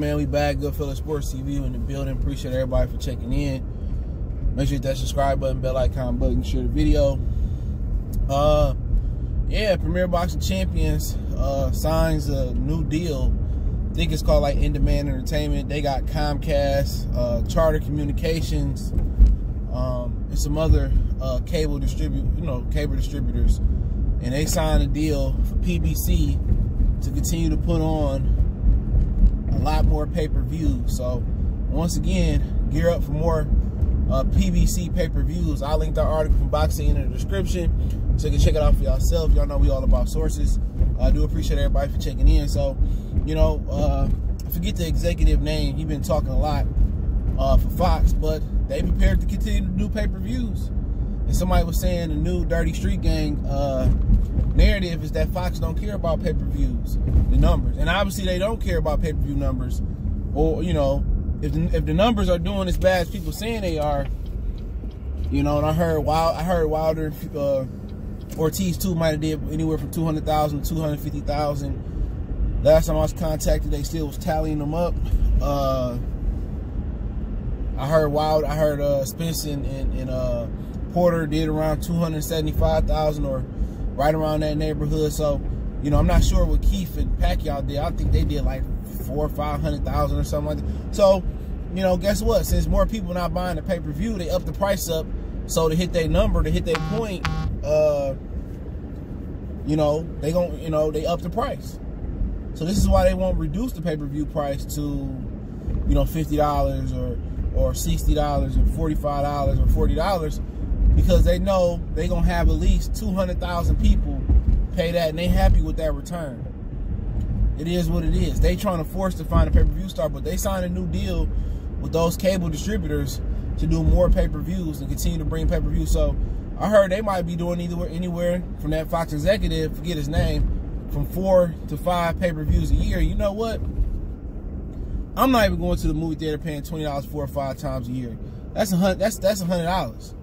man? We back. Goodfellas Sports TV in the building. Appreciate everybody for checking in. Make sure you hit that subscribe button, bell icon button, share the video. Yeah, Premier Boxing Champions signs a new deal. I think it's called like In Demand Entertainment. They got Comcast, Charter Communications, and some other cable distributors, and they signed a deal for PBC to continue to put on a lot more pay-per-views. So once again, gear up for more PBC pay-per-views. I'll link that article from Boxing in the description so you can check it out for yourself. Y'all know we all about sources. I do appreciate everybody for checking in. So, you know, I forget the executive name. He's been talking a lot for Fox, but they prepared to continue to do pay-per-views. And somebody was saying the new Dirty Street Gang narrative is that Fox don't care about pay-per-views, the numbers. And obviously they don't care about pay-per-view numbers. Or, you know, if the numbers are doing as bad as people saying they are, you know, and I heard Wilder Ortiz too might have did anywhere from 200,000 to 250,000. Last time I was contacted, they still was tallying them up. I heard Spence and Porter did around 275,000 or right around that neighborhood. So, you know, I'm not sure what Keith and Pacquiao did. I think they did like 400,000 or 500,000 or something like that. So, you know, guess what? Since more people not buying the pay-per-view, they up the price up. So to hit their number, to hit their point, you know, they up the price. So this is why they won't reduce the pay-per-view price to, you know, $50 or $60 or $45 or $40, because they know they're gonna have at least 200,000 people pay that, and they happy with that return. It is what it is. They trying to force to find a pay-per-view star, but they signed a new deal with those cable distributors to do more pay-per-views and continue to bring pay-per-views. So I heard they might be doing anywhere from that Fox executive, forget his name, from 4 to 5 pay-per-views a year. You know what? I'm not even going to the movie theater paying $20 4 or 5 times a year. That's $100.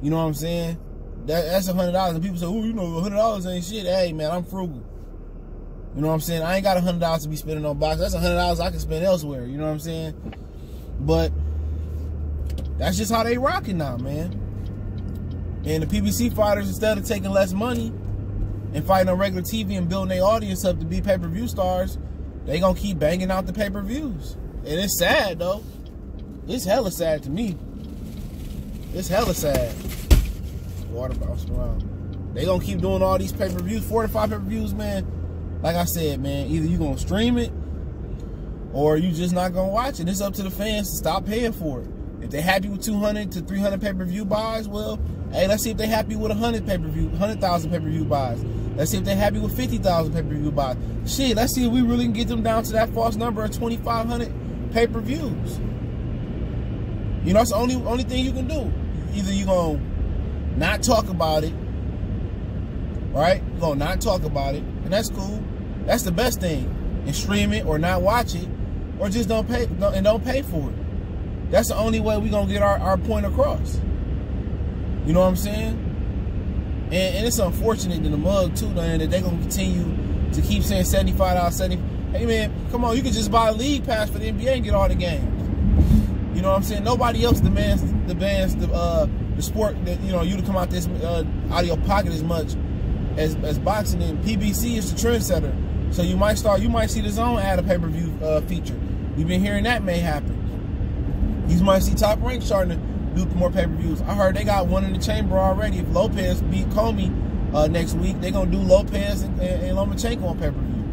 You know what I'm saying? That's $100. And people say, oh, you know, $100 ain't shit. Hey, man, I'm frugal. You know what I'm saying? I ain't got $100 to be spending on boxing. That's $100 I can spend elsewhere. You know what I'm saying? But that's just how they rocking now, man. And the PBC fighters, instead of taking less money and fighting on regular TV and building their audience up to be pay-per-view stars, they gonna keep banging out the pay-per-views. And it's sad, though. It's hella sad to me. It's hella sad. Water bouncing around. They gonna keep doing all these pay-per-views, 4 to 5 pay-per-views, man. Like I said, man, either you gonna stream it or you just not gonna watch it. It's up to the fans to stop paying for it. If they're happy with 200 to 300 pay-per-view buys, well, hey, let's see if they're happy with 100,000 pay-per-view buys. Let's see if they're happy with 50,000 pay-per-view buys. Shit, let's see if we really can get them down to that false number of 2,500 pay-per-views. You know, that's the only thing you can do. Either you're gonna not talk about it, right? You're gonna not talk about it, and that's cool. That's the best thing. And stream it or not watch it, or just don't pay for it. That's the only way we're gonna get our point across. You know what I'm saying? And it's unfortunate in the mug too, man, that they're gonna continue to keep saying $75, Hey man, come on, you can just buy a league pass for the NBA and get all the games. You know what I'm saying? Nobody else demands the sport that, you know, you to come out this out of your pocket as much as boxing. And PBC is the trendsetter. So you might see the Zone add a pay-per-view feature. We've been hearing that may happen. You might see Top Rank starting to do more pay-per-views. I heard they got one in the chamber already. If Lopez beat Comey next week, they're gonna do Lopez and Lomachenko on pay-per-view.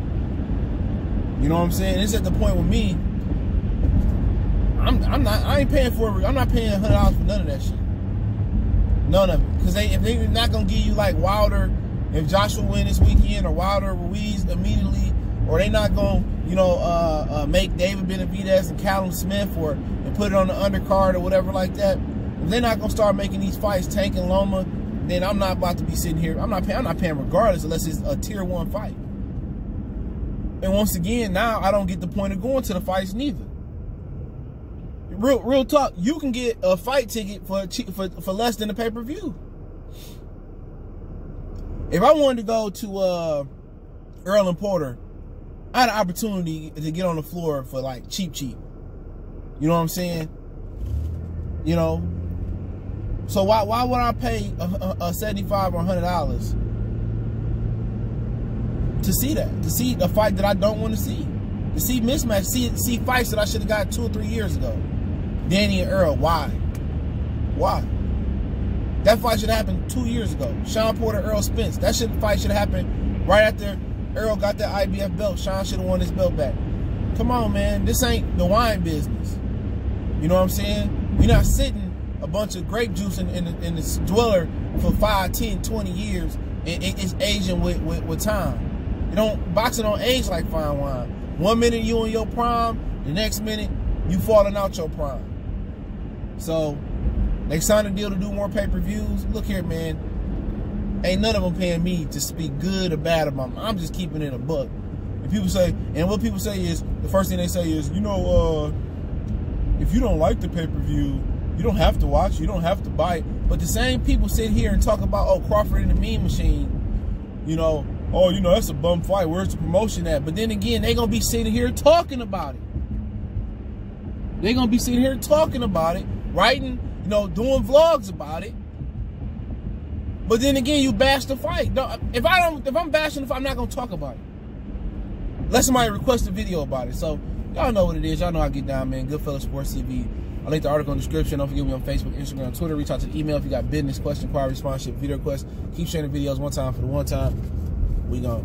You know what I'm saying? It's at the point with me. I'm not paying $100 for none of that shit. None of it. Because if they're not gonna give you like Wilder, if Joshua win this weekend, or Wilder Ruiz immediately, or they not gonna, you know, make David Benavidez and Callum Smith and put it on the undercard or whatever like that. If they're not gonna start making these fights, Tank and Loma, then I'm not about to be sitting here. I'm not paying regardless unless it's a tier 1 fight. And once again, now I don't get the point of going to the fights neither. Real talk, you can get a fight ticket for less than a pay-per-view. If I wanted to go to Earl and Porter, I had an opportunity to get on the floor for like cheap. You know what I'm saying? You know, so why would I pay a $75 or $100 to see that? To see a fight that I don't want to see? To see mismatch? See fights that I should have got 2 or 3 years ago? Danny and Earl, why? Why? That fight should have happened 2 years ago. Sean Porter, Earl Spence. That fight should have happened right after Earl got that IBF belt. Sean should have won his belt back. Come on, man. This ain't the wine business. You know what I'm saying? We're not sitting a bunch of grape juice in the dweller for 5, 10, 20 years, and it's aging with time. Boxing don't age like fine wine. 1 minute you in your prime, the next minute you falling out your prime. So they signed a deal to do more pay-per-views. Look here, man. Ain't none of them paying me to speak good or bad about them. I'm just keeping it a buck. And people say, and what people say is, the first thing they say is, you know, if you don't like the pay-per-view, you don't have to watch, you don't have to buy it. But the same people sit here and talk about, oh, Crawford and the Mean Machine, you know, oh, you know, that's a bum fight. Where's the promotion at? But then again, they're going to be sitting here talking about it. They're going to be sitting here talking about it, writing, you know, doing vlogs about it. But then again, you bash the fight. If I'm bashing the fight, I'm not going to talk about it. Unless somebody requests a video about it. So, y'all know what it is. Y'all know how I get down, man. Goodfellas Sports TV. I'll link the article in the description. Don't forget me on Facebook, Instagram, Twitter. Reach out to the email if you got business, question, inquiry, sponsorship, video requests. Keep sharing the videos one time for the one time. We gone.